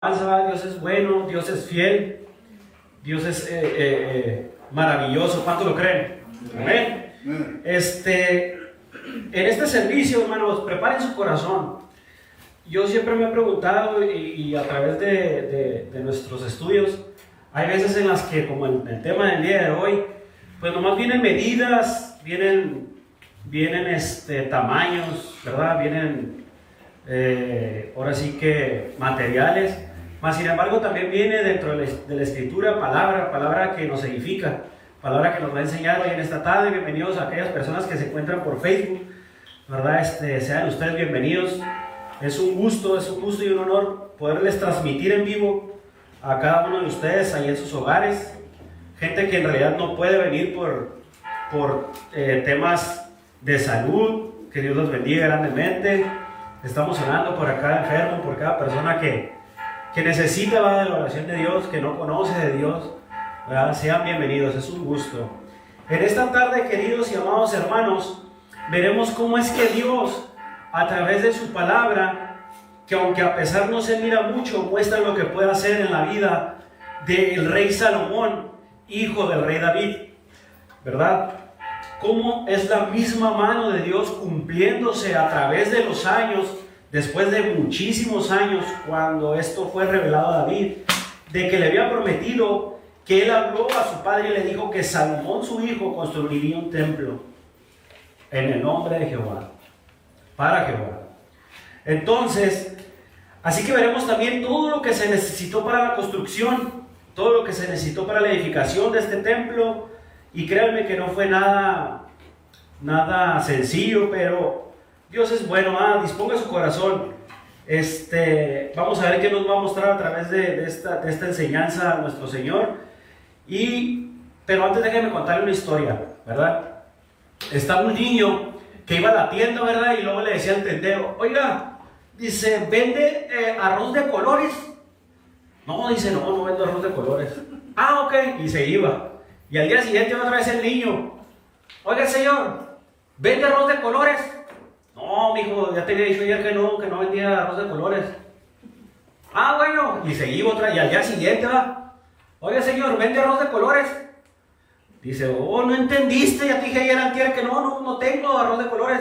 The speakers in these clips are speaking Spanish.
Dios es bueno, Dios es fiel, Dios es maravilloso. ¿Cuánto lo creen? Amén. En este servicio, hermanos, preparen su corazón. Yo siempre me he preguntado y a través de nuestros estudios, hay veces en las que, como en el tema del día de hoy, pues nomás vienen medidas, vienen tamaños, ¿verdad? Vienen ahora sí que materiales. Mas sin embargo también viene dentro de la escritura palabra que nos edifica, palabra que nos va a enseñar hoy en esta tarde. Bienvenidos a aquellas personas que se encuentran por Facebook, ¿verdad? Sean ustedes bienvenidos. Es un gusto y un honor poderles transmitir en vivo a cada uno de ustedes ahí en sus hogares. Gente que en realidad no puede venir por temas de salud. Que Dios los bendiga grandemente. Estamos orando por cada enfermo, por cada persona que necesita de la oración de Dios, que no conoce de Dios, ¿verdad? Sean bienvenidos, es un gusto. En esta tarde, queridos y amados hermanos, veremos cómo es que Dios, a través de su palabra, que aunque a pesar no se mira mucho, muestra lo que puede hacer en la vida del rey Salomón, hijo del rey David, ¿verdad? Cómo es la misma mano de Dios cumpliéndose a través de los años. Después de muchísimos años, cuando esto fue revelado a David, de que le había prometido, que él habló a su padre y le dijo que Salomón, su hijo, construiría un templo en el nombre de Jehová, para Jehová. Entonces, así que veremos también todo lo que se necesitó para la construcción, todo lo que se necesitó para la edificación de este templo, y créanme que no fue nada sencillo, pero Dios es bueno. Disponga su corazón. Vamos a ver qué nos va a mostrar a través de esta enseñanza nuestro Señor. Pero antes déjenme contarle una historia, ¿verdad? Estaba un niño que iba a la tienda, ¿verdad? Y luego le decía al tendero: oiga, dice, ¿vende arroz de colores? No, dice, no vendo arroz de colores. Ok, y se iba. Y al día siguiente otra vez el niño: oiga, señor, ¿vende arroz de colores? No, mijo, ya te había dicho ayer que no vendía arroz de colores. Bueno, y seguí otra, y al día siguiente va: oiga, señor, ¿vende arroz de colores? Dice: no entendiste, ya te dije ayer antier que no tengo arroz de colores.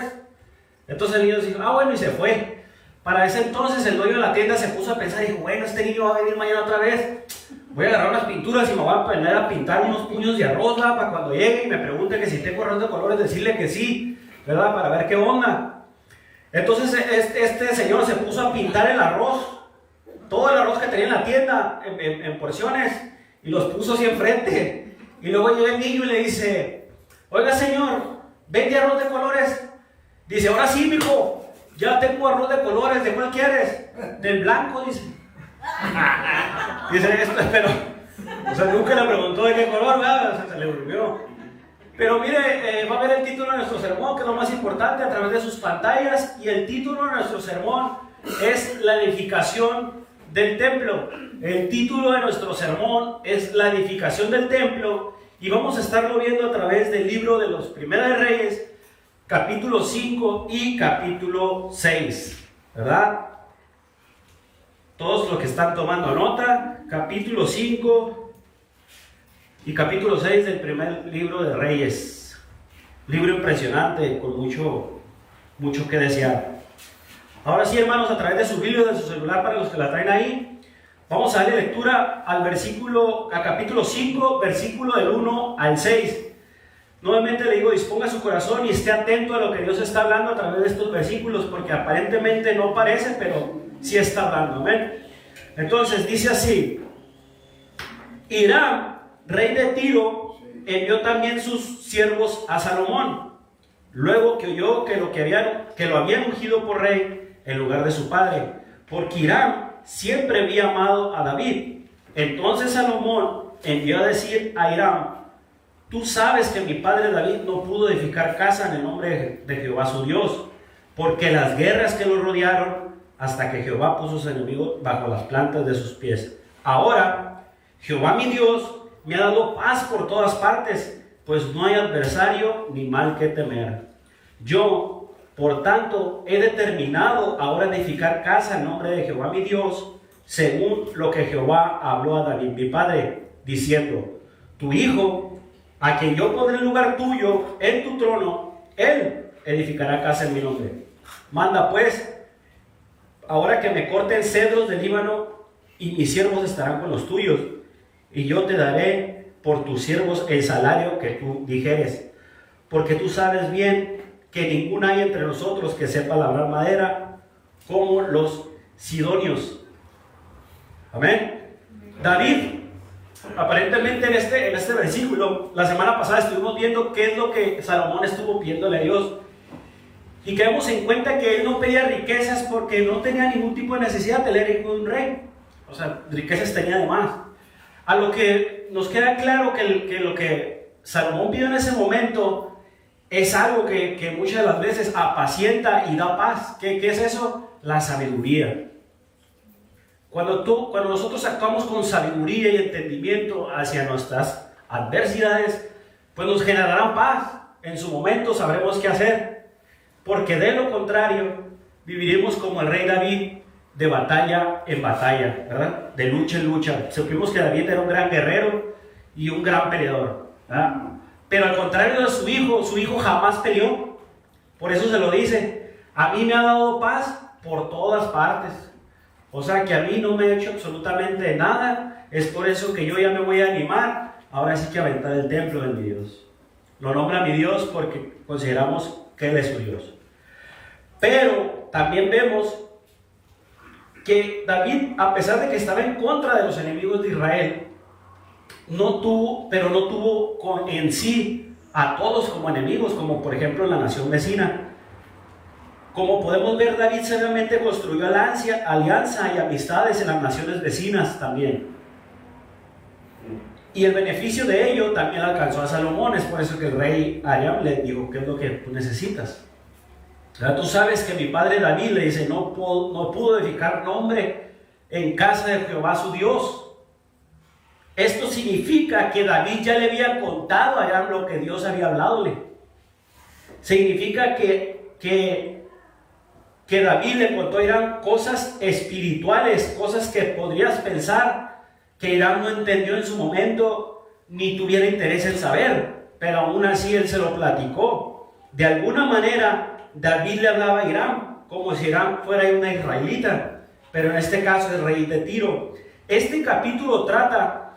Entonces el niño dijo: bueno, y se fue. Para ese entonces el dueño de la tienda se puso a pensar y dijo: bueno, este niño va a venir mañana otra vez. Voy a agarrar unas pinturas y me voy a poner a pintar unos puños de arroz, ¿verdad? Para cuando llegue y me pregunte que si tengo arroz de colores, decirle que sí, ¿verdad? Para ver qué onda. Entonces este señor se puso a pintar el arroz, todo el arroz que tenía en la tienda, en porciones, y los puso así enfrente. Y luego llega el niño y le dice: oiga, señor, ¿vende arroz de colores? Dice: ahora sí, mijo, ya tengo arroz de colores. ¿De cuál quieres? Del blanco, dice. Dice esto, pero nunca le preguntó de qué color, ¿verdad? Se le durmió. Pero mire, va a ver el título de nuestro sermón, que es lo más importante, a través de sus pantallas. Y el título de nuestro sermón es la edificación del templo. El título de nuestro sermón es la edificación del templo. Y vamos a estarlo viendo a través del libro de los Primera de Reyes, capítulo 5 y capítulo 6, ¿verdad? Todos los que están tomando nota, capítulo 5 y capítulo 6 del primer libro de Reyes. Libro impresionante, con mucho que desear. Ahora sí, hermanos, a través de su Biblia, de su celular, para los que la traen ahí, vamos a darle lectura al capítulo 5, versículo del 1 al 6. Nuevamente le digo, disponga su corazón y esté atento a lo que Dios está hablando a través de estos versículos, porque aparentemente no parece, pero sí está hablando. Amén. Entonces dice así: Hiram, rey de Tiro, envió también sus siervos a Salomón, luego que oyó que lo habían ungido por rey en lugar de su padre, porque Hiram siempre había amado a David. Entonces Salomón envió a decir a Hiram: tú sabes que mi padre David no pudo edificar casa en el nombre de Jehová su Dios, porque las guerras que lo rodearon, hasta que Jehová puso a sus enemigos bajo las plantas de sus pies. Ahora, Jehová mi Dios me ha dado paz por todas partes, pues no hay adversario ni mal que temer. Yo, por tanto, he determinado ahora edificar casa en nombre de Jehová mi Dios, según lo que Jehová habló a David, mi padre, diciendo: tu hijo, a quien yo pondré en lugar tuyo en tu trono, él edificará casa en mi nombre. Manda pues, ahora que me corten cedros del Líbano, y mis siervos estarán con los tuyos, y yo te daré por tus siervos el salario que tú dijeres, porque tú sabes bien que ninguno hay entre nosotros que sepa labrar madera como los sidonios. Amén. David, aparentemente en este versículo, la semana pasada estuvimos viendo qué es lo que Salomón estuvo pidiéndole a Dios, y caemos en cuenta que él no pedía riquezas porque no tenía ningún tipo de necesidad de tener hijo de un rey. O sea, riquezas tenía de más. A lo que nos queda claro que lo que Salomón pidió en ese momento es algo que muchas de las veces apacienta y da paz. ¿Qué es eso? La sabiduría. Cuando nosotros actuamos con sabiduría y entendimiento hacia nuestras adversidades, pues nos generarán paz. En su momento sabremos qué hacer. Porque de lo contrario, viviremos como el rey David, de batalla en batalla, ¿verdad? De lucha en lucha. Supimos que David era un gran guerrero y un gran peleador, ¿verdad? Pero al contrario de su hijo jamás peleó. Por eso se lo dice: a mí me ha dado paz por todas partes. O sea que a mí no me ha hecho absolutamente nada. Es por eso que yo ya me voy a animar, ahora sí que a aventar el templo de mi Dios. Lo nombra mi Dios porque consideramos que Él es su Dios. Pero también vemos que David, a pesar de que estaba en contra de los enemigos de Israel, no tuvo en sí a todos como enemigos, como por ejemplo en la nación vecina. Como podemos ver, David sabiamente construyó alianza y amistades en las naciones vecinas también. Y el beneficio de ello también alcanzó a Salomón. Es por eso que el rey Aram le dijo: ¿qué es lo que tú necesitas? Ya tú sabes que mi padre David, le dice, no pudo edificar nombre en casa de Jehová su Dios. Esto significa que David ya le había contado a Aram lo que Dios había habladole. Significa que David le contó a Aram cosas espirituales, cosas que podrías pensar que Aram no entendió en su momento ni tuviera interés en saber, pero aún así él se lo platicó. De alguna manera David le hablaba a Aram como si Aram fuera una israelita, pero en este caso el rey de Tiro. Este capítulo trata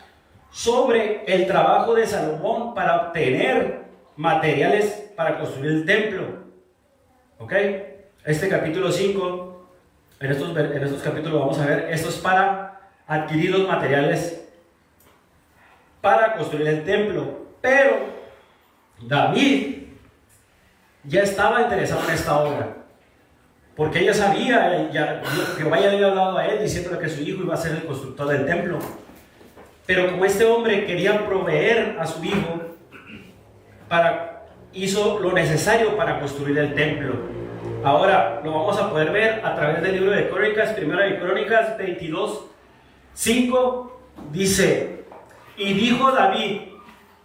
sobre el trabajo de Salomón para obtener materiales para construir el templo. ¿Ok? Este capítulo 5, en estos capítulos vamos a ver, esto es para adquirir los materiales para construir el templo. Pero David ya estaba interesado en esta obra, porque ella sabía, Jehová ya le había hablado a él diciéndole que su hijo iba a ser el constructor del templo. Pero como este hombre quería proveer a su hijo, hizo lo necesario para construir el templo. Ahora lo vamos a poder ver a través del libro de Crónicas, primera de Crónicas 22:5, dice: y dijo David: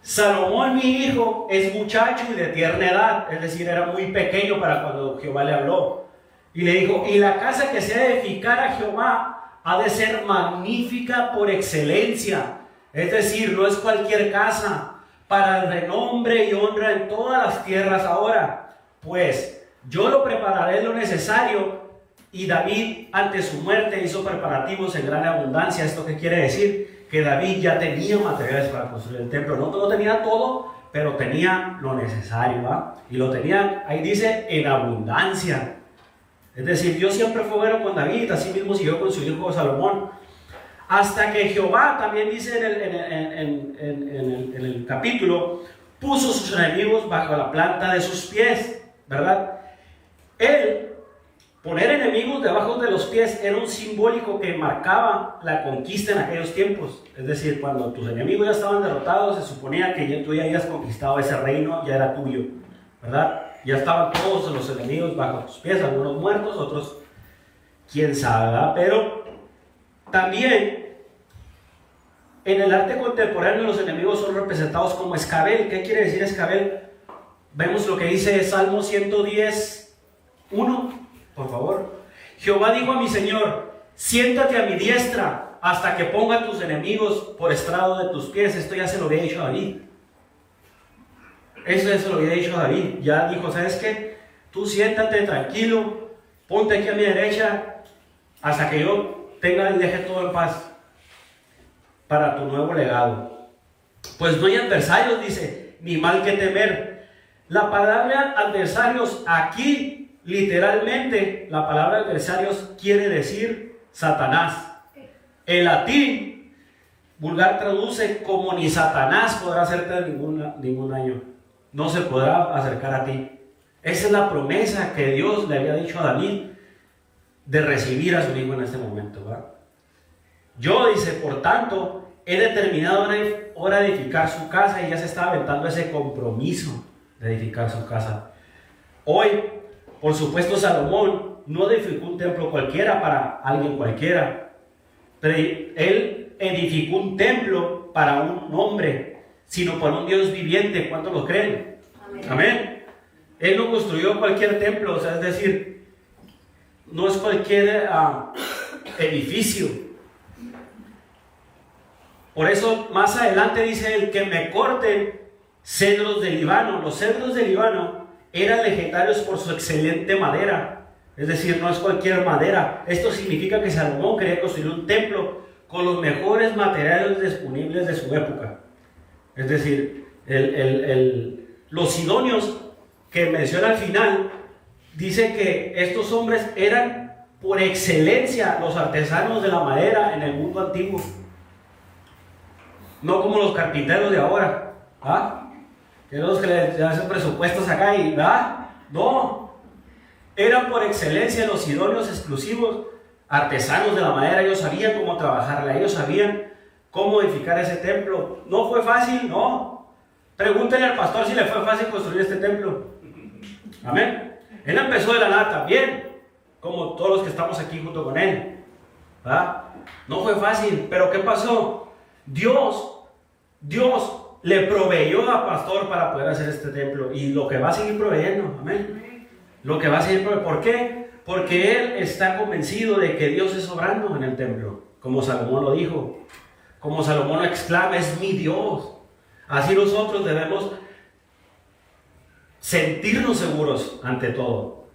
Salomón mi hijo es muchacho y de tierna edad, es decir, era muy pequeño para cuando Jehová le habló. Y le dijo: y la casa que se ha de edificar a Jehová ha de ser magnífica por excelencia. Es decir, no es cualquier casa, para el renombre y honra en todas las tierras ahora. Pues yo lo prepararé lo necesario. Y David, ante su muerte, hizo preparativos en gran abundancia. ¿Esto qué quiere decir? Que David ya tenía materiales para construir el templo. No tenía todo, pero tenía lo necesario, ¿va? Y lo tenía, ahí dice, en abundancia. Es decir, Dios siempre fue bueno con David, así mismo siguió con su hijo Salomón. Hasta que Jehová, también dice en el capítulo, puso sus enemigos bajo la planta de sus pies, ¿verdad? Poner enemigos debajo de los pies era un simbólico que marcaba la conquista en aquellos tiempos. Es decir, cuando tus enemigos ya estaban derrotados, se suponía que tú ya habías conquistado ese reino, ya era tuyo, ¿verdad? Ya estaban todos los enemigos bajo tus pies, algunos muertos, otros quién sabe, ¿verdad? Pero también en el arte contemporáneo los enemigos son representados como escabel. ¿Qué quiere decir escabel? Vemos lo que dice Salmo 110:1, por favor. Jehová dijo a mi Señor: siéntate a mi diestra hasta que ponga a tus enemigos por estrado de tus pies. Esto ya se lo había dicho a David. Eso ya se lo había dicho a David. Ya dijo, ¿sabes qué? Tú siéntate tranquilo, ponte aquí a mi derecha hasta que yo tenga y deje todo en paz para tu nuevo legado. Pues no hay adversarios, dice, ni mal que temer. La palabra adversarios aquí, literalmente, la palabra adversarios quiere decir Satanás. El latín vulgar traduce como ni Satanás podrá hacerte ningún daño. No se podrá acercar a ti. Esa es la promesa que Dios le había dicho a David de recibir a su hijo en este momento, ¿verdad? Yo, dice, por tanto, he determinado ahora edificar su casa, y ya se está aventando ese compromiso de edificar su casa. Hoy, por supuesto, Salomón no edificó un templo cualquiera para alguien cualquiera, pero él edificó un templo para un hombre, sino para un Dios viviente. ¿Cuántos lo creen? Amén. Amén. Él no construyó cualquier templo, o sea, es decir, no es cualquier edificio. Por eso más adelante dice él que me corten cedros de Líbano. Los cedros de Líbano eran legendarios por su excelente madera, es decir, no es cualquier madera. Esto significa que Salomón quería construir un templo con los mejores materiales disponibles de su época. Es decir, los sidonios que menciona al final, dice que estos hombres eran por excelencia los artesanos de la madera en el mundo antiguo. No como los carpinteros de ahora, ¿ah? Que los que les hacen presupuestos acá y ¿ah? No, eran por excelencia los sidonios exclusivos, artesanos de la madera. Ellos sabían cómo trabajarla, ellos sabían cómo edificar ese templo. No fue fácil, no. Pregúntenle al pastor si le fue fácil construir este templo. Amén. Él empezó de la nada también, como todos los que estamos aquí junto con él, ¿verdad? No fue fácil, pero ¿qué pasó? Dios le proveyó a pastor para poder hacer este templo, y lo que va a seguir proveyendo. Amén. Lo que va a seguir proveyendo. ¿Por qué? Porque él está convencido de que Dios es obrando en el templo, como Salomón lo dijo, como Salomón exclama, es mi Dios. Así nosotros debemos sentirnos seguros ante todo,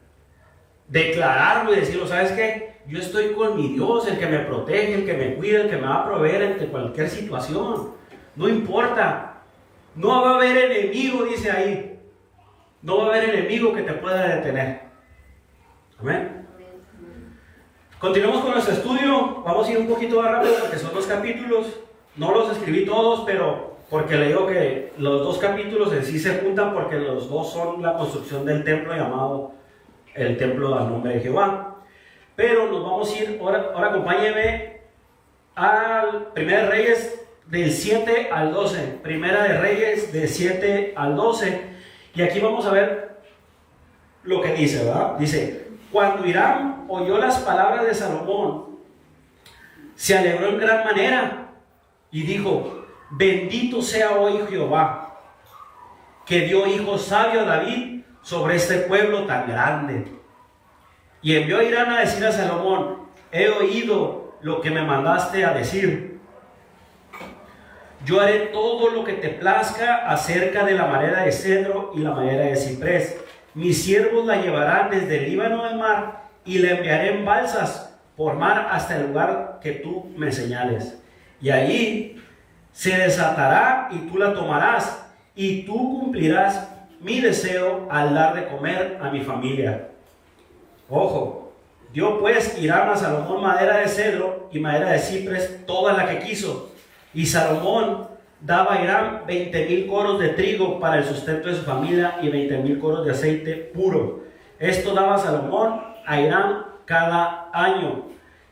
declararlo y decirlo, ¿sabes qué? Yo estoy con mi Dios, el que me protege, el que me cuida, el que me va a proveer ante cualquier situación. No importa, no va a haber enemigo, dice ahí, no va a haber enemigo que te pueda detener. Amén. Continuamos con nuestro estudio. Vamos a ir un poquito más rápido porque son 2 capítulos, no los escribí todos, pero porque le digo que los 2 capítulos en sí se juntan, porque los 2 son la construcción del templo llamado el templo al nombre de Jehová. Pero nos vamos a ir, ahora acompáñenme al Primera de Reyes del 7 al 12. Primera de Reyes del 7 al 12. Y aquí vamos a ver lo que dice, ¿verdad? Dice, cuando Hiram oyó las palabras de Salomón, se alegró en gran manera y dijo, bendito sea hoy Jehová, que dio hijo sabio a David sobre este pueblo tan grande. Y envió a Hiram a decir a Salomón, he oído lo que me mandaste a decir. Yo haré todo lo que te plazca acerca de la madera de cedro y la madera de ciprés. Mis siervos la llevarán desde el Líbano al mar y la enviaré en balsas por mar hasta el lugar que tú me señales. Y allí se desatará y tú la tomarás, y tú cumplirás mi deseo al dar de comer a mi familia. Ojo, dio pues Hiram a Salomón madera de cedro y madera de ciprés, toda la que quiso. Y Salomón daba a Hiram 20,000 coros de trigo para el sustento de su familia y 20,000 coros de aceite puro. Esto daba Salomón a Hiram cada año.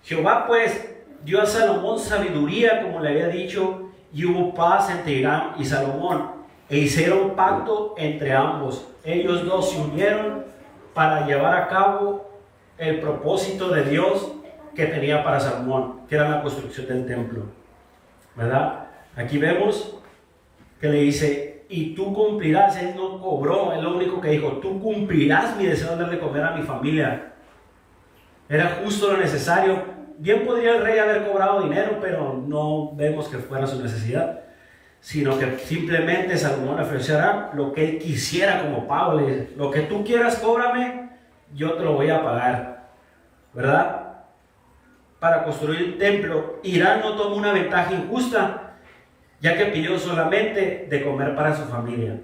Jehová pues dio a Salomón sabiduría, como le había dicho, y hubo paz entre Hiram y Salomón, e hicieron pacto entre ambos. Ellos dos se unieron para llevar a cabo el propósito de Dios que tenía para Salomón, que era la construcción del templo, ¿verdad? Aquí vemos que le dice, y tú cumplirás. Él no cobró, él lo único que dijo, tú cumplirás mi deseo de darle comer a mi familia. Era justo lo necesario bien podría el rey haber cobrado dinero, pero no vemos que fuera su necesidad, sino que simplemente Salomón le ofrecerá lo que él quisiera como pago. Le dice, lo que tú quieras, cóbrame, yo te lo voy a pagar, ¿verdad? Para construir el templo. Hiram no tomó una ventaja injusta, ya que pidió solamente de comer para su familia.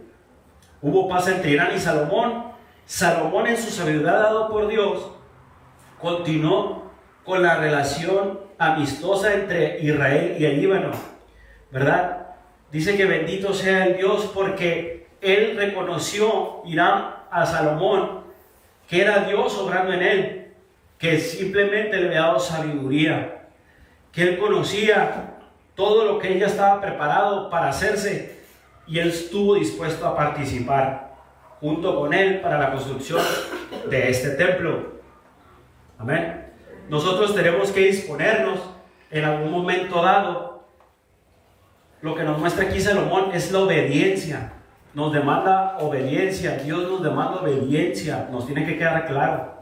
Hubo paz entre Hiram y Salomón. Salomón, en su sabiduría dado por Dios, continuó con la relación amistosa entre Israel y el Líbano, ¿verdad? Dice que bendito sea el Dios, porque él reconoció, Hiram, a Salomón, que era Dios obrando en él, que simplemente le había dado sabiduría, que él conocía todo lo que ella estaba preparado para hacerse, y él estuvo dispuesto a participar junto con él para la construcción de este templo. Amén. Nosotros tenemos que disponernos en algún momento dado. Lo que nos muestra aquí Salomón es la obediencia. Nos demanda obediencia. Dios nos demanda obediencia. Nos tiene que quedar claro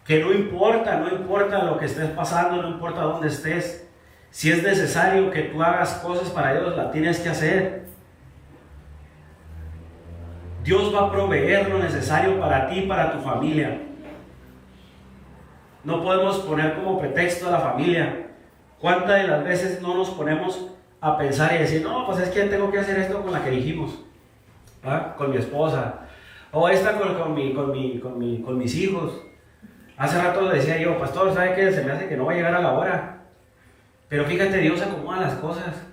que no importa lo que estés pasando, no importa dónde estés. Si es necesario que tú hagas cosas para Dios, la tienes que hacer. Dios va a proveer lo necesario para ti y para tu familia. No podemos poner como pretexto a la familia. ¿Cuántas de las veces no nos ponemos a pensar y decir, no, pues es que tengo que hacer esto con la que dijimos, ¿verdad? Con mi esposa, o esta con mis hijos? Hace rato decía yo, pastor, ¿sabe qué? Se me hace que no va a llegar a la hora. Pero fíjate, Dios acomoda las cosas.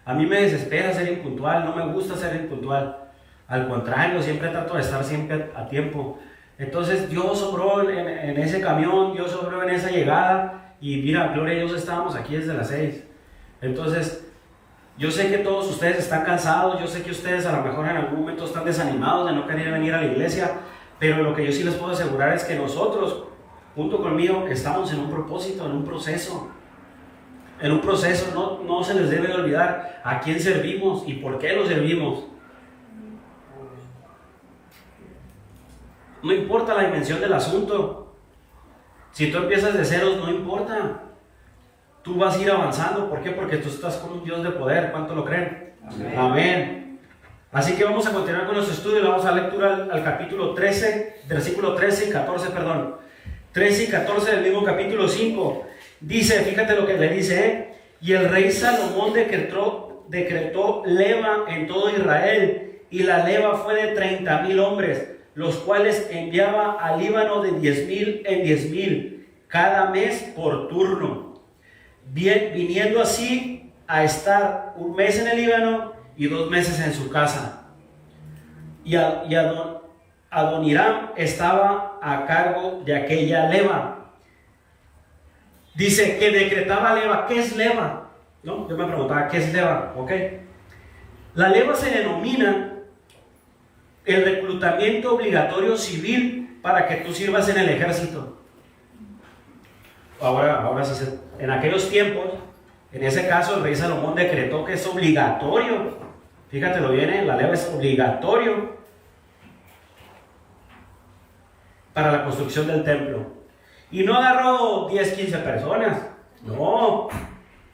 A mí me desespera ser impuntual, no me gusta ser impuntual. Al contrario, siempre trato de estar siempre a tiempo. Entonces Dios obró en ese camión, Dios obró en esa llegada, y mira, gloria a Dios, estábamos aquí desde las 6. Entonces, yo sé que todos ustedes están cansados, yo sé que ustedes a lo mejor en algún momento están desanimados de no querer venir a la iglesia, pero lo que yo sí les puedo asegurar es que nosotros, junto conmigo, estamos en un propósito, en un proceso. En un proceso, no se les debe de olvidar a quién servimos y por qué lo servimos. No importa la dimensión del asunto. Si tú empiezas de ceros, no importa. Tú vas a ir avanzando. ¿Por qué? Porque tú estás con un Dios de poder. ¿Cuánto lo creen? Amén. Amén. Así que vamos a continuar con nuestro estudio. Vamos a lectura al capítulo 13, versículo 13 y 14, perdón. 13 y 14 del mismo capítulo 5. Dice, fíjate lo que le dice, y el rey Salomón decretó leva en todo Israel, y la leva fue de 30,000 hombres, los cuales enviaba al Líbano de 10,000 en 10,000 cada mes por turno, viniendo así a estar un mes en el Líbano y 2 meses en su casa. Y Adoniram estaba a cargo de aquella leva. Dice que decretaba leva. ¿Qué es leva? ¿No? Yo me preguntaba, ¿qué es leva? ¿Ok? La leva se denomina el reclutamiento obligatorio civil para que tú sirvas en el ejército. Ahora sí, en aquellos tiempos, en ese caso, el rey Salomón decretó que es obligatorio. Fíjate, viene, la leva es obligatorio para la construcción del templo. Y no agarró 10, 15 personas. No,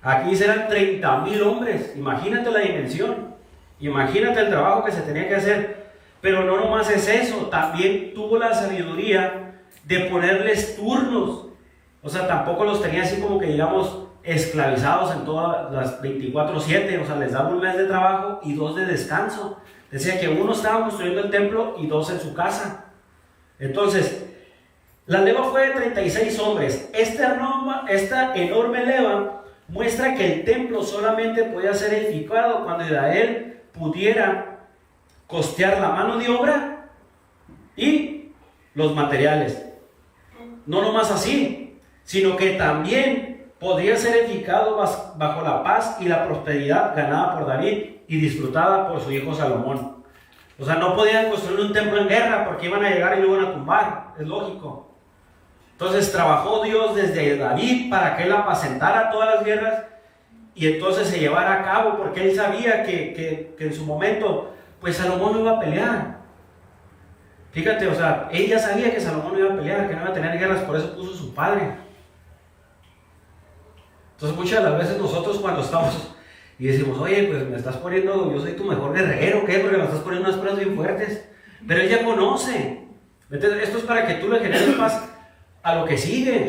aquí serán 30,000 hombres. Imagínate la dimensión. Imagínate el trabajo que se tenía que hacer. Pero no nomás es eso, también tuvo la sabiduría de ponerles turnos. O sea, tampoco los tenía así como que, digamos, esclavizados en todas las 24/7. O sea, les daba un mes de trabajo y 2 de descanso. Decía que uno estaba construyendo el templo y 2 en su casa. Entonces, la leva fue de 36 hombres. Esta enorme leva muestra que el templo solamente podía ser edificado cuando Israel pudiera costear la mano de obra y los materiales. No nomás así, sino que también podría ser edificado bajo la paz y la prosperidad ganada por David y disfrutada por su hijo Salomón. O sea, no podían construir un templo en guerra porque iban a llegar y lo iban a tumbar, es lógico. Entonces trabajó Dios desde David para que él apacentara todas las guerras y entonces se llevara a cabo, porque él sabía que en su momento pues Salomón no iba a pelear. Fíjate, o sea, ella sabía que Salomón no iba a pelear, que no iba a tener guerras, por eso puso a su padre. Entonces muchas de las veces nosotros cuando estamos y decimos, oye, pues me estás poniendo, yo soy tu mejor guerrero, ¿qué? Porque me estás poniendo unas pruebas bien fuertes. Pero ella conoce. Entonces, esto es para que tú le generes paz a lo que sigue.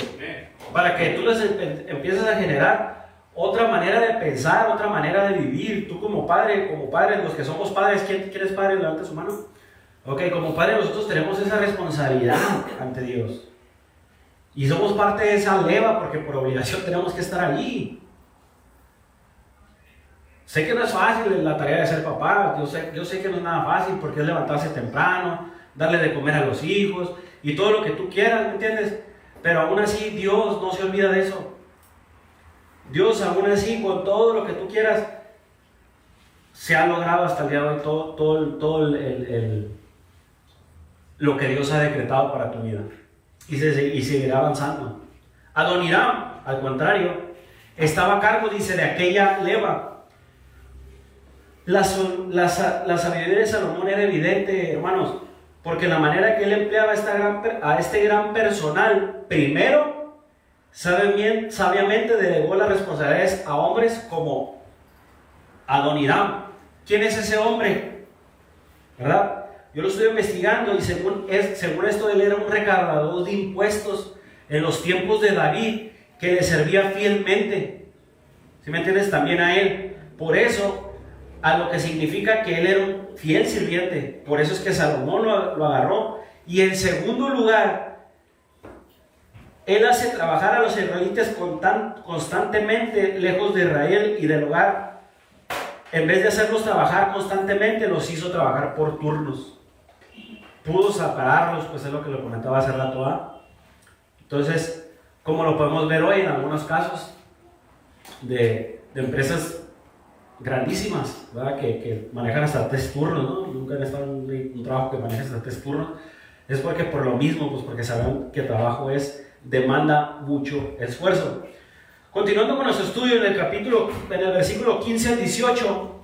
Para que tú les empieces a generar otra manera de pensar, otra manera de vivir. Tú como padre, los que somos padres, ¿quién es padre? Levanta su mano. Ok, como padre nosotros tenemos esa responsabilidad ante Dios. Y somos parte de esa leva porque por obligación tenemos que estar allí. Sé que no es fácil la tarea de ser papá, yo sé que no es nada fácil porque es levantarse temprano, darle de comer a los hijos y todo lo que tú quieras, ¿me entiendes? Pero aún así Dios no se olvida de eso. Dios aún así con todo lo que tú quieras se ha logrado hasta el día de hoy todo lo que Dios ha decretado para tu vida y seguirá avanzando. Adoniram, al contrario, estaba a cargo, dice, de aquella leva. La sabiduría de Salomón era evidente, hermanos, porque la manera que él empleaba a este gran personal, primero, sabiamente delegó las responsabilidades a hombres como Adoniram. ¿Quién es ese hombre? ¿Verdad? Yo lo estoy investigando y según esto él era un recaudador de impuestos en los tiempos de David que le servía fielmente. ¿Sí me entiendes? También a él. Por eso, a lo que significa que él era un fiel sirviente. Por eso es que Salomón lo agarró. Y en segundo lugar, él hace trabajar a los israelitas constantemente lejos de Israel y del hogar. En vez de hacerlos trabajar constantemente, los hizo trabajar por turnos. Pudo separarlos, pues es lo que le comentaba hace rato, ¿ah? Entonces, como lo podemos ver hoy en algunos casos de empresas grandísimas, ¿verdad? Que manejan hasta 3 turnos, ¿no? Nunca han estado en un trabajo que maneja hasta 3 turnos. Es porque por lo mismo, pues porque saben que el trabajo demanda mucho esfuerzo. Continuando con nuestro estudio en el versículo 15 al 18,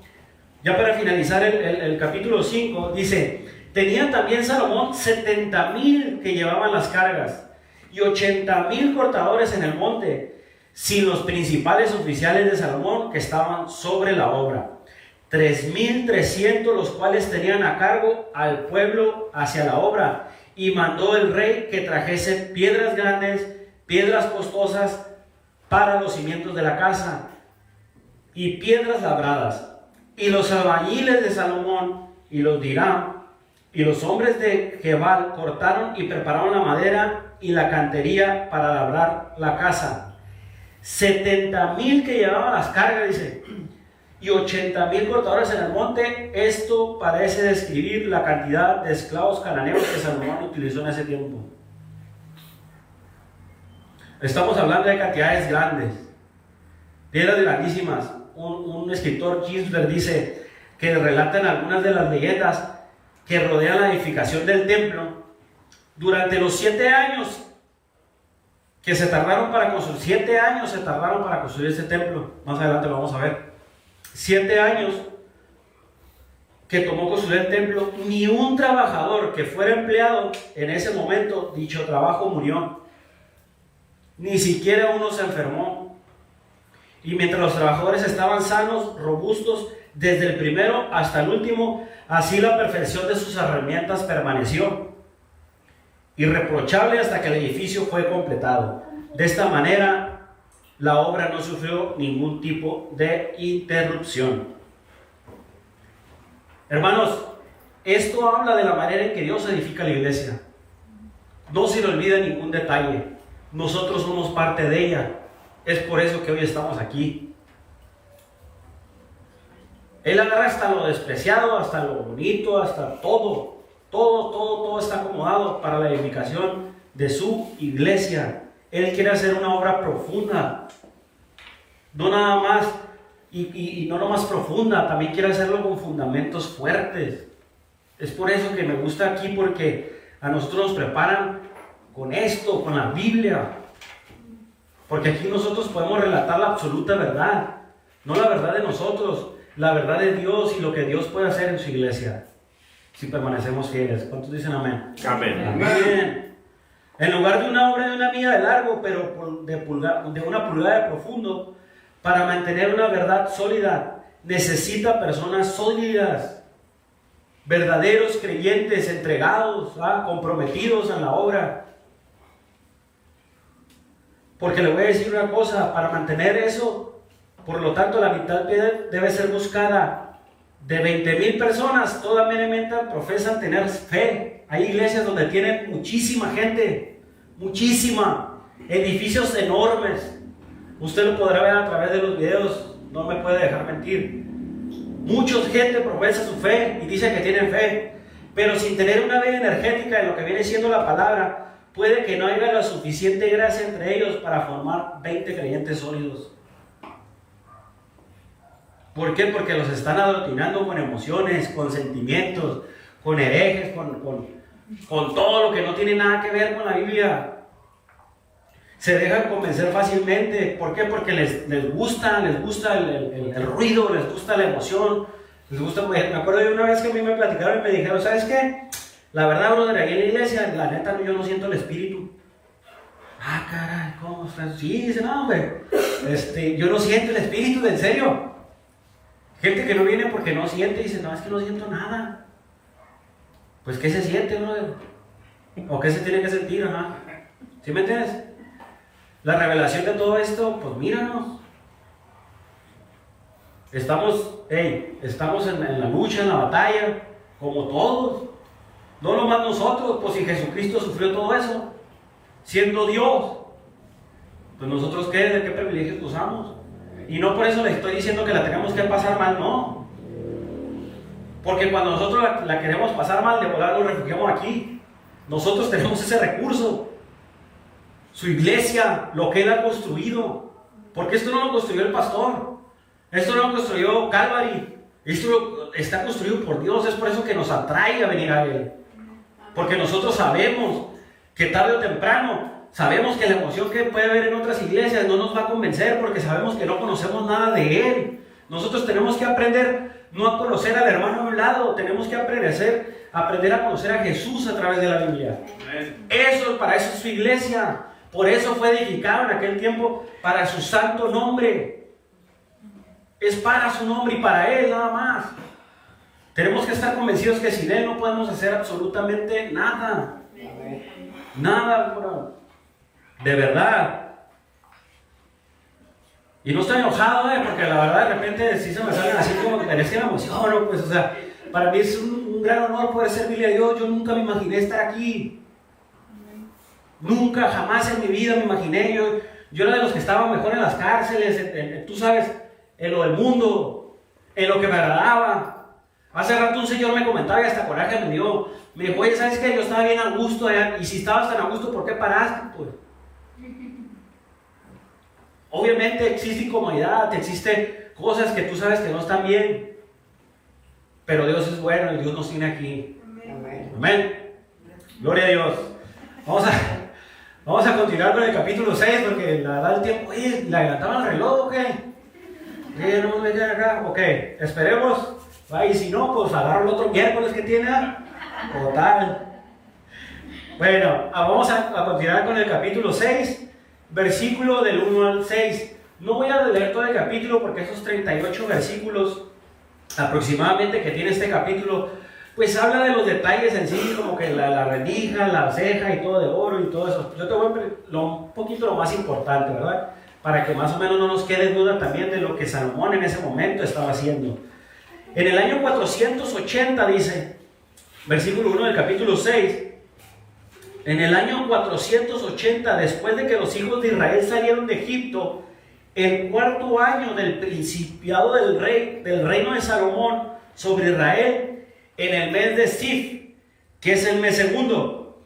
ya para finalizar el capítulo 5, dice: tenía también Salomón 70,000 que llevaban las cargas y 80,000 cortadores en el monte, sin los principales oficiales de Salomón que estaban sobre la obra. 3,300 los cuales tenían a cargo al pueblo hacia la obra, y mandó el rey que trajese piedras grandes, piedras costosas para los cimientos de la casa y piedras labradas. Y los albañiles de Salomón y los de Hiram y los hombres de Gebal cortaron y prepararon la madera y la cantería para labrar la casa. 70,000 que llevaban las cargas, dice, y 80,000 cortadores en el monte. Esto parece describir la cantidad de esclavos cananeos que Salomón utilizó en ese tiempo. Estamos hablando de cantidades grandes, piedras grandísimas. Un escritor, Ginsberg, dice que relatan algunas de las leyendas que rodean la edificación del templo. Durante los 7 años que se tardaron para construir, 7 años se tardaron para construir este templo. Más adelante lo vamos a ver. 7 años que tomó construir el templo. Ni un trabajador que fuera empleado en ese momento, dicho trabajo, murió. Ni siquiera uno se enfermó. Y mientras los trabajadores estaban sanos, robustos, desde el primero hasta el último, así la perfección de sus herramientas permaneció irreprochable hasta que el edificio fue completado. De esta manera, la obra no sufrió ningún tipo de interrupción. Hermanos, esto habla de la manera en que Dios edifica la iglesia. No se le olvida ningún detalle. Nosotros somos parte de ella. Es por eso que hoy estamos aquí. Él agarra hasta lo despreciado, hasta lo bonito, hasta todo. Todo está acomodado para la edificación de su iglesia. Él quiere hacer una obra profunda. No nada más, y no nomás profunda, también quiere hacerlo con fundamentos fuertes. Es por eso que me gusta aquí, porque a nosotros nos preparan con esto, con la Biblia. Porque aquí nosotros podemos relatar la absoluta verdad. No la verdad de nosotros, la verdad de Dios y lo que Dios puede hacer en su iglesia. Si permanecemos fieles. ¿Cuántos dicen amén? Amén. Amén. En lugar de una obra de una milla de largo, pero de una pulgada de profundo, para mantener una verdad sólida, necesita personas sólidas, verdaderos creyentes, entregados, comprometidos en la obra. Porque le voy a decir una cosa, para mantener eso, por lo tanto la mitad debe ser buscada. De 20,000 personas, todas meramente profesan tener fe. Hay iglesias donde tienen muchísima gente, muchísima, edificios enormes. Usted lo podrá ver a través de los videos, no me puede dejar mentir. Mucha gente profesa su fe y dice que tienen fe, pero sin tener una vida energética en lo que viene siendo la palabra, puede que no haya la suficiente gracia entre ellos para formar 20 creyentes sólidos. ¿Por qué? Porque los están adoctrinando con emociones, con sentimientos, con herejes, con todo lo que no tiene nada que ver con la Biblia. Se dejan convencer fácilmente. ¿Por qué? Porque les gusta el ruido, les gusta la emoción, les gusta. Me acuerdo de una vez que a mí me platicaron y me dijeron, ¿sabes qué? La verdad, brother, ahí en la iglesia, la neta, yo no siento el espíritu. Ah, caray, ¿cómo estás? Sí, dice, no, hombre, yo no siento el espíritu, ¿en serio? Gente que no viene porque no siente y dice, no, es que no siento nada. Pues, ¿qué se siente, brother? ¿O qué se tiene que sentir? Ajá. ¿Sí me entiendes? La revelación de todo esto, pues míranos. Estamos en la lucha, en la batalla, como todos. No nomás nosotros, pues si Jesucristo sufrió todo eso, siendo Dios, pues nosotros ¿de qué privilegios gozamos? Y no por eso le estoy diciendo que la tenemos que pasar mal, no. Porque cuando nosotros la queremos pasar mal, de volar nos refugiamos aquí. Nosotros tenemos ese recurso. Su iglesia, lo que Él ha construido. Porque esto no lo construyó el pastor. Esto no lo construyó Calvary. Esto está construido por Dios. Es por eso que nos atrae a venir a Él. Porque nosotros sabemos que tarde o temprano, sabemos que la emoción que puede haber en otras iglesias no nos va a convencer porque sabemos que no conocemos nada de Él. Nosotros tenemos que aprender no a conocer al hermano a un lado, tenemos que aprender a conocer a Jesús a través de la Biblia. Para eso es su iglesia. Por eso fue edificado en aquel tiempo para su santo nombre. Es para su nombre y para Él nada más. Tenemos que estar convencidos que sin Él no podemos hacer absolutamente nada. Nada, bro. De verdad. Y no estoy enojado, porque la verdad de repente sí se me salen así como que parece que me emociono, pues, o sea, para mí es un gran honor poder servirle a Dios. Yo nunca me imaginé estar aquí. Nunca, jamás en mi vida me imaginé. Yo era de los que estaban mejor en las cárceles, tú sabes, en lo del mundo, en lo que me agradaba. Hace rato un señor me comentaba y hasta coraje me dio. Me dijo, oye, ¿sabes qué? Yo estaba bien a gusto allá, y si estabas tan a gusto, ¿por qué paraste? Pues obviamente existe incomodidad, existen cosas que tú sabes que no están bien, pero Dios es bueno y Dios nos tiene aquí. Amén. Amén. Gloria a Dios. Vamos a continuar con el capítulo 6, porque la verdad el tiempo, oye, ¿le adelantaban el reloj o qué? No me quedan acá, ok, esperemos. Y si no, pues agarro el otro miércoles que tiene. Total. Bueno, vamos a continuar con el capítulo 6, versículo del 1 al 6. No voy a leer todo el capítulo porque esos 38 versículos aproximadamente que tiene este capítulo, pues habla de los detalles en sí, como que la rendija, la ceja y todo de oro y todo eso. Yo te voy a ver un poquito lo más importante, ¿verdad? Para que más o menos no nos quede duda también de lo que Salomón en ese momento estaba haciendo. En el año 480 dice, versículo 1 del capítulo 6, en el año 480, después de que los hijos de Israel salieron de Egipto, el cuarto año del principiado del reino de Salomón sobre Israel, en el mes de Sif, que es el mes segundo,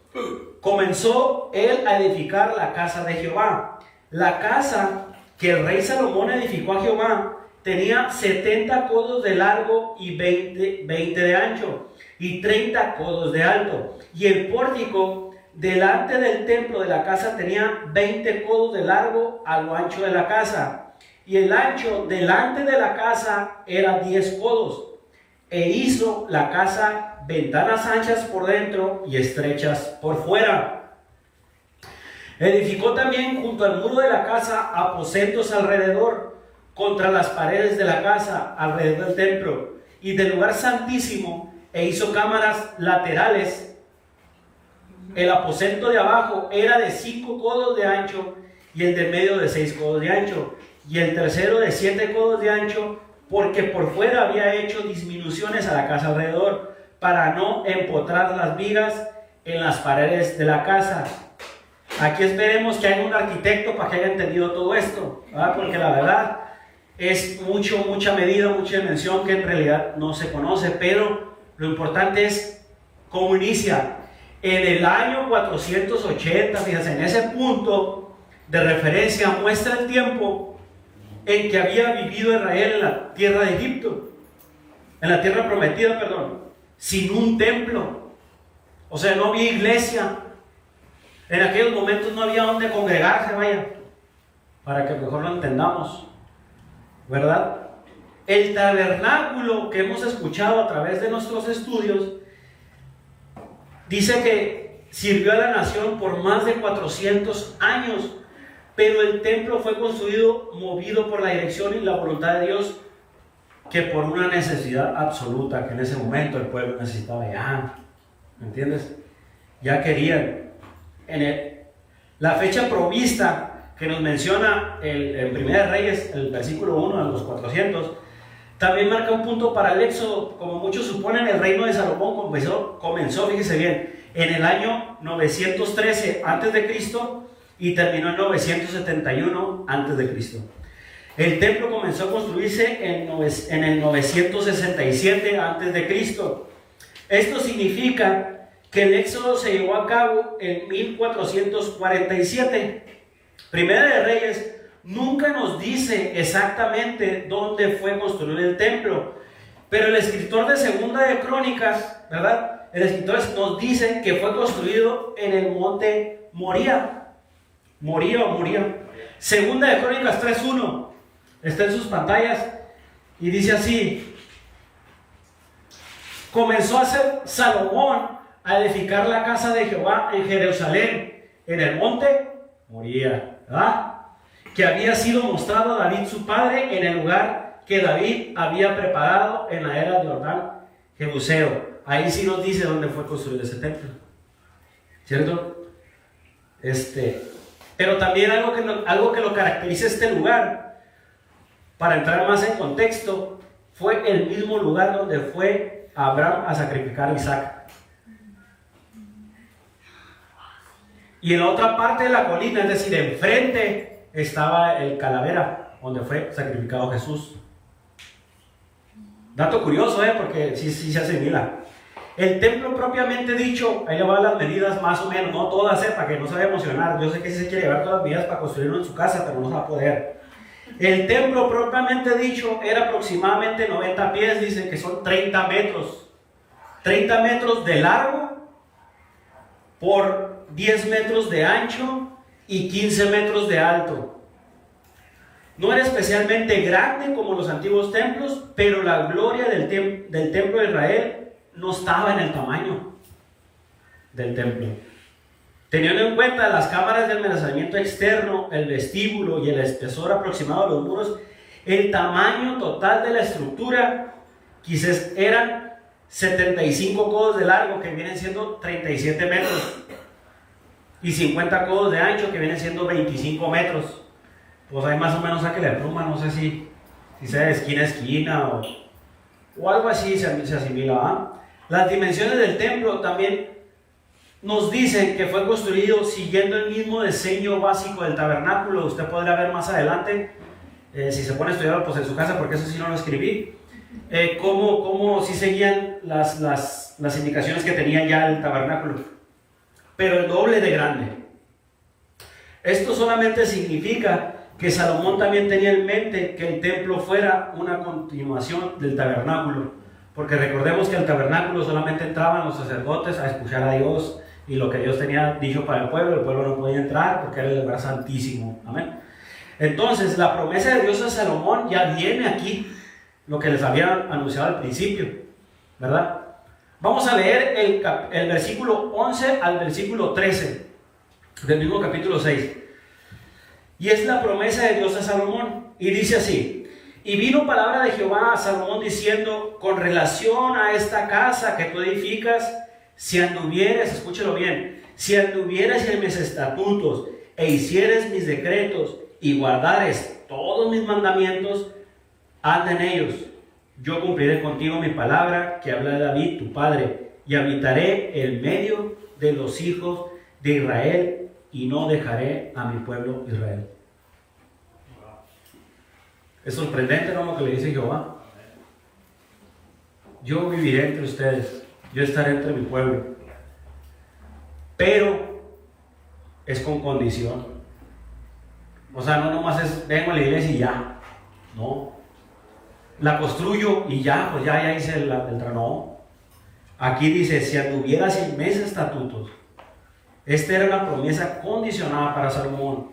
comenzó él a edificar la casa de Jehová. La casa que el rey Salomón edificó a Jehová tenía 70 codos de largo y 20 de ancho, y 30 codos de alto. Y el pórtico delante del templo de la casa tenía 20 codos de largo a lo ancho de la casa. Y el ancho delante de la casa era 10 codos. E hizo la casa ventanas anchas por dentro y estrechas por fuera. Edificó también junto al muro de la casa aposentos alrededor, contra las paredes de la casa, alrededor del templo y del lugar santísimo, e hizo cámaras laterales. El aposento de abajo era de 5 codos de ancho, y el de medio de 6 codos de ancho, y el tercero de 7 codos de ancho, porque por fuera había hecho disminuciones a la casa alrededor, para no empotrar las vigas en las paredes de la casa. Aquí esperemos que haya un arquitecto para que haya entendido todo esto, ¿verdad? Porque la verdad es mucha medida, mucha dimensión que en realidad no se conoce, pero lo importante es cómo inicia. En el año 480, fíjense, en ese punto de referencia muestra el tiempo en que había vivido Israel en la tierra de Egipto, en la tierra prometida, sin un templo. O sea, no había iglesia. En aquellos momentos no había donde congregarse, vaya, para que mejor lo entendamos, ¿verdad? El tabernáculo que hemos escuchado a través de nuestros estudios dice que sirvió a la nación por más de 400 años, pero el templo fue construido movido por la dirección y la voluntad de Dios, que por una necesidad absoluta que en ese momento el pueblo necesitaba ya, ¿me entiendes? Ya querían. La fecha provista que nos menciona en Primera de Reyes, el versículo 1 a los 400, también marca un punto para el éxodo. Como muchos suponen, el reino de Salomón comenzó, fíjese bien, en el año 913 a.C. y terminó en 971 a.C. El templo comenzó a construirse en el 967 a.C. Esto significa que el éxodo se llevó a cabo en 1447. Primera de Reyes nunca nos dice exactamente dónde fue construido el templo, pero el escritor de Segunda de Crónicas, ¿verdad? El escritor nos dice que fue construido en el monte Moría. Segunda de Crónicas 3:1 está en sus pantallas y dice así: comenzó a hacer Salomón a edificar la casa de Jehová en Jerusalén, en el monte Moría, ¿verdad? Que había sido mostrado a David su padre en el lugar que David había preparado en la era de Jordán Jebuseo. Ahí sí nos dice dónde fue construido ese templo, ¿cierto? Pero también algo que lo caracteriza este lugar, para entrar más en contexto, fue el mismo lugar donde fue Abraham a sacrificar a Isaac. Y en la otra parte de la colina, es decir, enfrente, estaba el Calavera, donde fue sacrificado Jesús. Dato curioso, porque sí se asimila. El templo propiamente dicho, ahí va las medidas más o menos, no todas, para que no se vaya a emocionar. Yo sé que sí se quiere llevar todas las medidas para construirlo en su casa, pero no se va a poder. El templo propiamente dicho era aproximadamente 90 pies, dice que son 30 metros. 30 metros de largo por 10 metros de ancho y 15 metros de alto. No era especialmente grande como los antiguos templos, pero la gloria del templo de Israel no estaba en el tamaño del templo. Teniendo en cuenta las cámaras de almacenamiento externo, el vestíbulo y el espesor aproximado de los muros, el tamaño total de la estructura quizás eran 75 codos de largo, que vienen siendo 37 metros, y 50 codos de ancho, que vienen siendo 25 metros. Pues ahí más o menos saque la pluma, no sé si sea de esquina a esquina o algo así se asimila, ¿ah? Las dimensiones del templo también nos dicen que fue construido siguiendo el mismo diseño básico del tabernáculo. Usted podrá ver más adelante, si se pone a estudiar pues en su casa, porque eso sí no lo escribí, cómo sí seguían las indicaciones que tenía ya el tabernáculo, pero el doble de grande. Esto solamente significa que Salomón también tenía en mente que el templo fuera una continuación del tabernáculo, porque recordemos que al tabernáculo solamente entraban los sacerdotes a escuchar a Dios y lo que Dios tenía dicho para el pueblo no podía entrar porque era el lugar santísimo. Amén. Entonces la promesa de Dios a Salomón ya viene aquí, lo que les había anunciado al principio, ¿verdad? Vamos a leer el versículo 11 al versículo 13. del mismo capítulo 6. Y es la promesa de Dios a Salomón. Y dice así: y vino palabra de Jehová a Salomón diciendo, con relación a esta casa que tú edificas, si anduvieres, escúchelo bien, si anduvieres en mis estatutos e hicieres mis decretos y guardares todos mis mandamientos, anda en ellos. Yo cumpliré contigo mi palabra que habla David, tu padre, y habitaré en medio de los hijos de Israel y no dejaré a mi pueblo Israel. Es sorprendente, ¿no?, lo que le dice Jehová. Yo viviré entre ustedes, yo estaré entre mi pueblo, pero es con condición. O sea, no nomás es vengo a la iglesia y ya, no. La construyo y ya, pues ya hice el no. Aquí dice, si anduvieras en mis estatutos. Esta era una promesa condicionada para Salomón.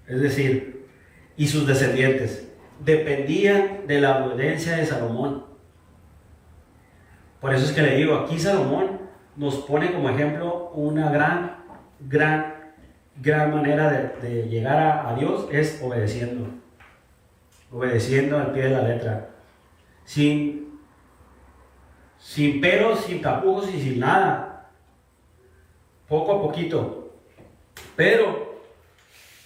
Es decir, y sus descendientes dependían de la obediencia de Salomón. Por eso es que le digo, aquí Salomón nos pone como ejemplo una gran manera de llegar a Dios, es obedeciendo al pie de la letra, sin peros, sin tapujos y sin nada, poco a poquito. Pero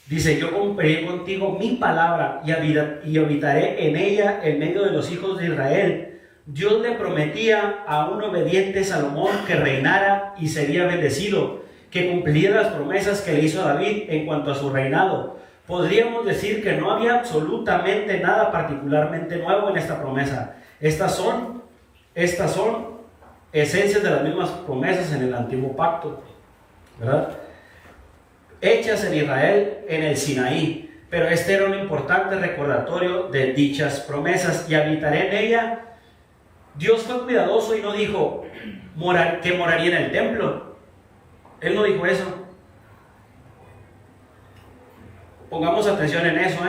dice, yo cumpliré contigo mi palabra y habitaré en ella en medio de los hijos de Israel. Dios le prometía a un obediente Salomón que reinara y sería bendecido, que cumpliera las promesas que le hizo a David en cuanto a su reinado. Podríamos decir que no había absolutamente nada particularmente nuevo en esta promesa. Estas son esencias de las mismas promesas en el antiguo pacto, ¿verdad?, hechas en Israel en el Sinaí. Pero este era un importante recordatorio de dichas promesas. Y habitaré en ella. Dios fue cuidadoso y no dijo que moraría en el templo. Él no dijo eso. Pongamos atención en eso,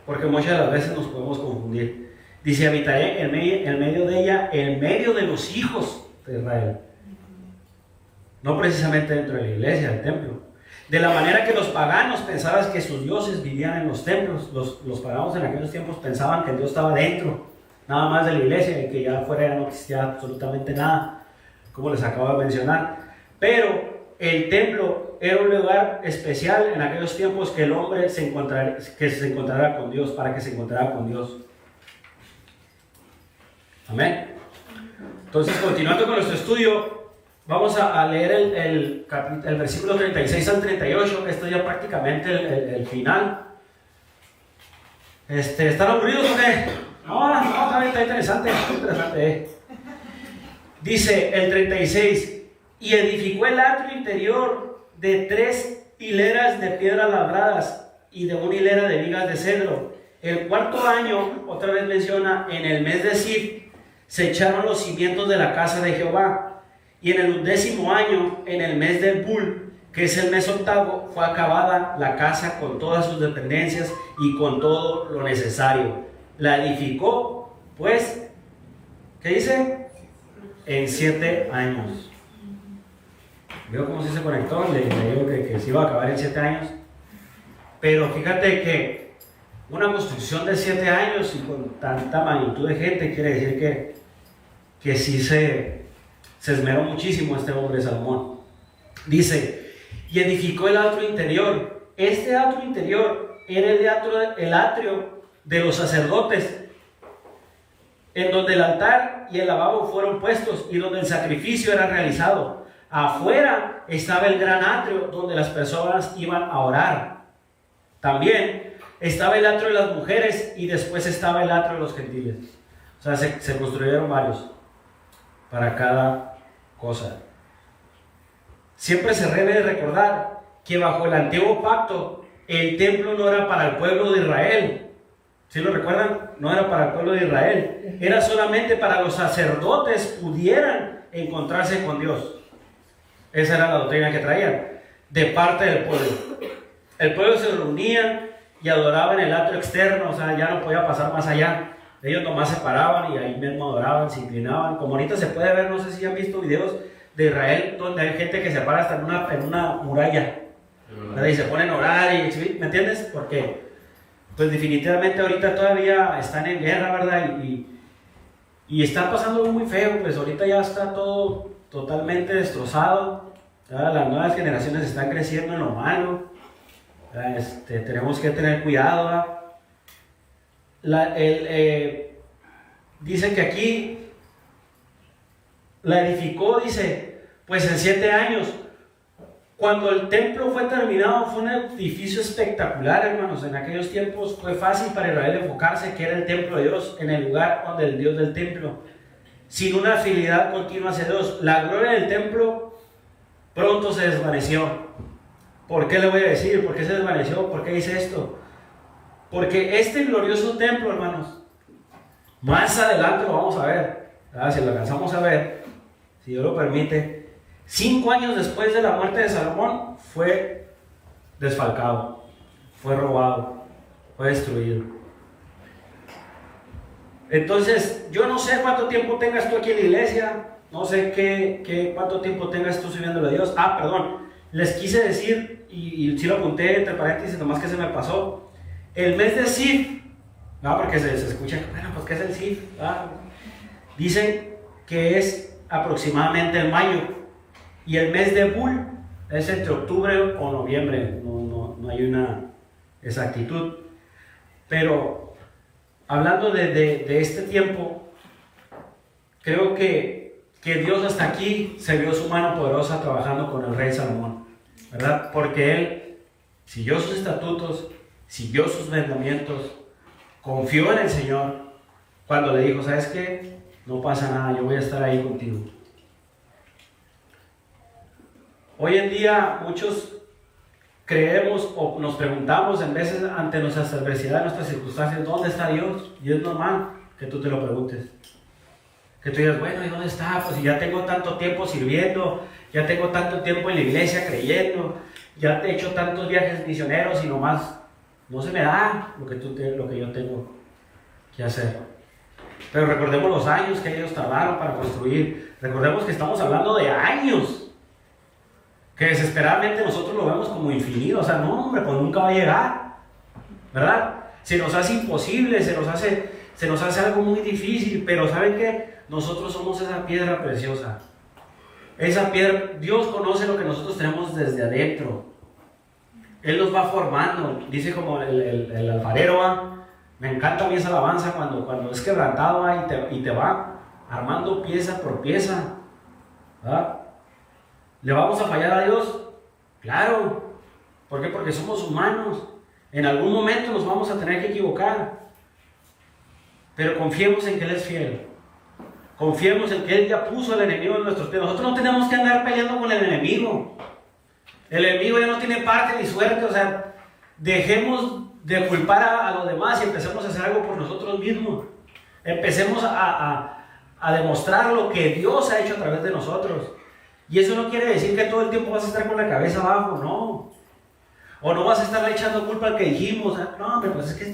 porque muchas de las veces nos podemos confundir. Dice, habitaré en medio de ella, en medio de los hijos de Israel. No precisamente dentro de la iglesia, del templo. De la manera que los paganos pensaban que sus dioses vivían en los templos. Los paganos en aquellos tiempos pensaban que Dios estaba dentro, nada más de la iglesia, y que ya afuera ya no existía absolutamente nada, como les acabo de mencionar. Pero el templo era un lugar especial en aquellos tiempos que el hombre se encontrara con Dios, para que se encontrara con Dios. Amén. Entonces, continuando con nuestro estudio, vamos a leer el versículo 36 al 38. Esto ya prácticamente el final. ¿Están aburridos o qué? No, está interesante, Dice el 36: y edificó el atrio interior de 3 hileras de piedras labradas y de 1 hilera de vigas de cedro. El cuarto año, otra vez menciona, en el mes de Sif, se echaron los cimientos de la casa de Jehová. Y en el 11º año, en el mes del Bul, que es el mes octavo, fue acabada la casa con todas sus dependencias y con todo lo necesario. La edificó, pues, ¿qué dice? En 7 años. ¿Veo cómo se conectó? Le digo que se iba a acabar en 7 años. Pero fíjate que una construcción de 7 años y con tanta magnitud de gente quiere decir que sí se esmeró muchísimo este hombre Salomón. Dice, y edificó el atrio interior. Este atrio interior era el atrio de los sacerdotes, en donde el altar y el lavabo fueron puestos y donde el sacrificio era realizado. Afuera estaba el gran atrio donde las personas iban a orar. También estaba el atrio de las mujeres y después estaba el atrio de los gentiles. O sea, se construyeron varios para cada cosa. Siempre se debe de recordar que bajo el antiguo pacto el templo no era para el pueblo de Israel. ¿Sí lo recuerdan? No era para el pueblo de Israel. Era solamente para los sacerdotes pudieran encontrarse con Dios. Esa era la doctrina que traían de parte del pueblo. El pueblo se reunía y adoraba en el atrio externo, o sea, ya no podía pasar más allá. Ellos nomás se paraban y ahí mismo adoraban, se inclinaban. Como ahorita se puede ver, no sé si han visto videos de Israel donde hay gente que se para hasta en una muralla, ¿verdad? Y se ponen a orar, ¿me entiendes? Porque pues definitivamente ahorita todavía están en guerra, ¿verdad? Y están pasando muy feo, pues ahorita ya está todo totalmente destrozado, ¿verdad? Las nuevas generaciones están creciendo en lo malo, tenemos que tener cuidado, ¿verdad? Dice que aquí la edificó, dice, pues en 7 años. Cuando el templo fue terminado, fue un edificio espectacular, hermanos. En aquellos tiempos fue fácil para Israel enfocarse que era el templo de Dios, en el lugar donde el Dios del templo, sin una fidelidad continua hacia Dios. La gloria del templo pronto se desvaneció. ¿Por qué le voy a decir? ¿Por qué se desvaneció? ¿Por qué dice esto? Porque este glorioso templo, hermanos, más adelante lo vamos a ver, ¿verdad? Si lo alcanzamos a ver, si Dios lo permite, 5 años después de la muerte de Salomón, fue desfalcado, fue robado, fue destruido. Entonces, yo no sé cuánto tiempo tengas tú aquí en la iglesia, no sé cuánto tiempo tengas tú sirviéndole a Dios. Perdón, les quise decir, y sí lo apunté entre paréntesis, nomás que se me pasó, el mes de Sif, ¿no? Porque se escucha, bueno, pues ¿qué es el Sif? Dicen que es aproximadamente en mayo, y el mes de Bul es entre octubre o noviembre, no hay una exactitud. Pero hablando de este tiempo, creo que Dios hasta aquí se vio su mano poderosa trabajando con el rey Salomón, ¿verdad? Porque él siguió sus estatutos, siguió sus mandamientos, confió en el Señor cuando le dijo, ¿sabes qué? No pasa nada, yo voy a estar ahí contigo. Hoy en día muchos creemos o nos preguntamos en veces ante nuestras adversidades, nuestras circunstancias, ¿dónde está Dios? Y es normal que tú te lo preguntes. Que tú digas, bueno, ¿y dónde está? Pues si ya tengo tanto tiempo sirviendo, ya tengo tanto tiempo en la iglesia creyendo, ya he hecho tantos viajes misioneros y nomás no se me da lo que yo tengo que hacer. Pero recordemos los años que ellos tardaron para construir. Recordemos que estamos hablando de años, que desesperadamente nosotros lo vemos como infinito. O sea, no, hombre, pues nunca va a llegar, ¿verdad? Se nos hace imposible, se nos hace algo muy difícil. Pero ¿saben qué? Nosotros somos esa piedra preciosa. Esa piedra, Dios conoce lo que nosotros tenemos desde adentro. Él nos va formando. Dice como el alfarero, me encanta a mí esa alabanza cuando es quebrantado y te va armando pieza por pieza, ¿verdad? ¿Le vamos a fallar a Dios? Claro. ¿Por qué? Porque somos humanos. En algún momento nos vamos a tener que equivocar. Pero confiemos en que Él es fiel. Confiemos en que Él ya puso al enemigo en nuestros pies. Nosotros no tenemos que andar peleando con el enemigo. El enemigo ya no tiene parte ni suerte. O sea, dejemos de culpar a los demás y empecemos a hacer algo por nosotros mismos. Empecemos a demostrar lo que Dios ha hecho a través de nosotros. Y eso no quiere decir que todo el tiempo vas a estar con la cabeza abajo, no. O no vas a estar echando culpa al que dijimos. No, pero pues es que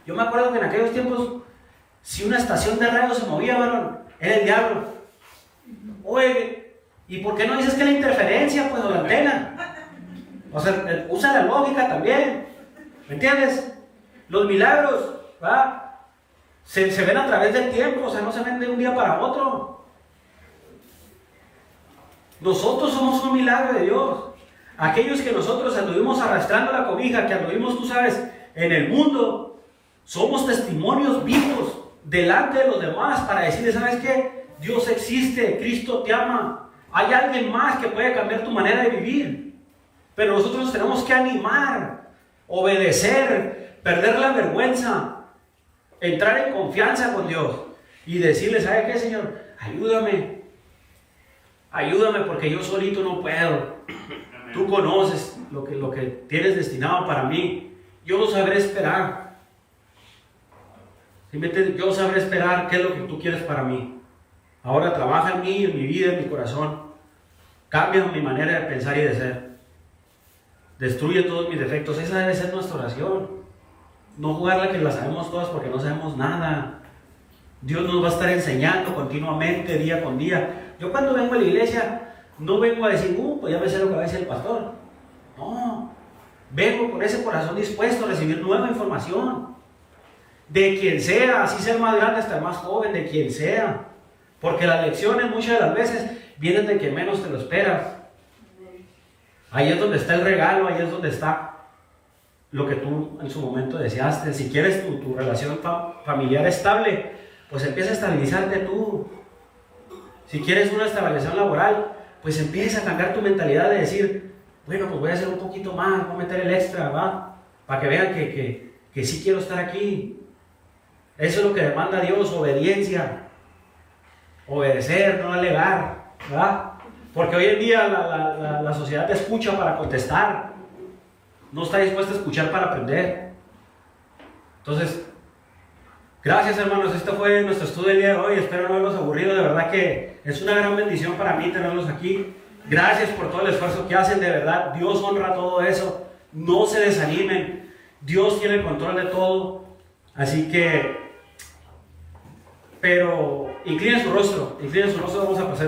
yo me acuerdo que en aquellos tiempos, si una estación de radio se movía, varón, era el diablo. Oye, ¿y por qué no dices que la interferencia, pues, o la antena? O sea, usa la lógica también. ¿Me entiendes? Los milagros, ¿verdad? Se ven a través del tiempo, o sea, no se ven de un día para otro. Nosotros somos un milagro de Dios. Aquellos que nosotros anduvimos arrastrando la cobija, que anduvimos, tú sabes, en el mundo, somos testimonios vivos delante de los demás para decirles, ¿sabes qué? Dios existe, Cristo te ama. Hay alguien más que puede cambiar tu manera de vivir. Pero nosotros nos tenemos que animar, obedecer, perder la vergüenza, entrar en confianza con Dios y decirle, ¿sabe qué, Señor? Ayúdame porque yo solito no puedo. Tú conoces lo que tienes destinado para mí. Yo lo sabré esperar. Yo sabré esperar qué es lo que tú quieres para mí. Ahora trabaja en mí, en mi vida, en mi corazón. Cambia mi manera de pensar y de ser. Destruye todos mis defectos. Esa debe ser nuestra oración. No jugar la que la sabemos todas porque no sabemos nada. Dios nos va a estar enseñando continuamente, día con día. Yo cuando vengo a la iglesia, no vengo a decir, pues ya me sé lo que va a decir el pastor. No, vengo con ese corazón dispuesto a recibir nueva información. De quien sea, así sea el más grande hasta el más joven, de quien sea. Porque las lecciones muchas de las veces vienen de quien menos te lo esperas. Ahí es donde está el regalo, ahí es donde está lo que tú en su momento deseaste. Si quieres tu relación familiar estable, pues empieza a estabilizarte tú. Si quieres una estabilización laboral, pues empieza a cambiar tu mentalidad de decir, bueno, pues voy a hacer un poquito más, voy a meter el extra, ¿va? Para que vean que sí quiero estar aquí. Eso es lo que demanda Dios, obediencia. Obedecer, no alegar, ¿verdad? Porque hoy en día la sociedad te escucha para contestar, no está dispuesta a escuchar para aprender. Entonces, gracias hermanos, este fue nuestro estudio del día de hoy, espero no haberlos aburrido, de verdad que es una gran bendición para mí tenerlos aquí. Gracias por todo el esfuerzo que hacen, de verdad, Dios honra todo eso, no se desanimen, Dios tiene el control de todo, así que, pero inclinen su rostro, vamos a pasar.